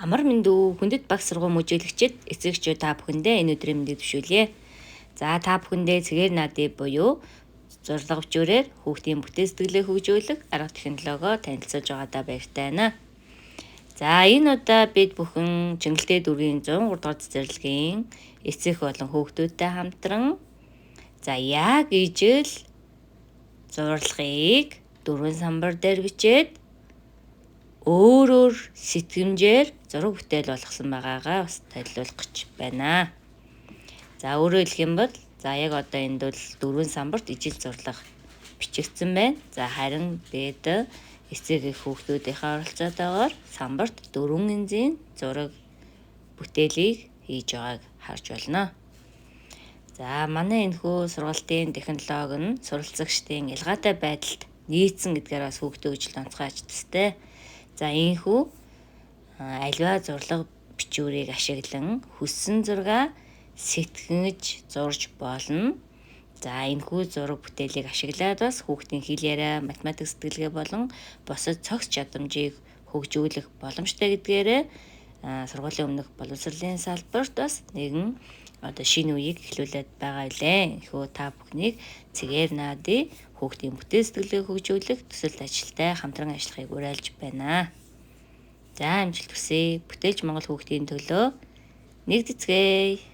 Амар мэндүү хүндэт багш сургууль мужиглэгчид эцэгчүүд та бүхэндээ энэ өдрийн мэндийг төшүүлье. За та бүхэндээ цэгээр наадын буюу зурлага бичвэрээр хүүхдийн бүтэц сэтгэлээ хөгжүүлэх арга технологио танилцуулж байгаадаа баяртай байна. За энэ удаа бид бүхэн Чингэлтэй дүүргийн 103 дугаар цэцэрлэгийн эцэг болон хүүхдүүдтэй хамтран яг ижил зурлагыг дөрвөн самбар дээр бичээд өөр сэтгэмжээр зураг бүтээл болгосон байгаагаа бас танилцуулах гэж байна. За өөрөөр хэлэх юм бол яг одоо энд бол дөрвөн самбарт ижил зурлага бичигдсэн байна. За харин бид эцэг их хүүхдүүдийнхээ оролцоотойгоор самбарт дөрвөн янзын зураг бүтээлийг хийж байгааг харж байна. За манай энэхүү сургалтын технологи нь суралцагчдын ялгаатай байдалд нийцсэн гэдгээр бас хүүхдийн хөгжилд онцгой ач тустай. За энэхүү альва зурлага бичвэрийг ашиглан хүссэн зургаа сэтгэж зурж болно. За энэхүү зураг бүтээлийг ашиглаад бас хүүхдийн хэл яриа, математик сэтгэлгээ болон бусад цогц чадамжийг хөгжүүлэх боломжтой гэдгээрээ сургуулийн өмнөх боловсролын салбарт бас нэгэн шинэ үеийг эхлүүлээд байгаа билээ. Энэхүү та бүхнийг цэгээр наадын хүүхдийн бүтэц сэтгэлгээ хөгжүүлэх төсөлд ажилтай хамтран ажиллахыг уриалж байна. За амжилт хүсье. Бүтээлч Монгол хүүхдийн төлөө нэгдэцгээе.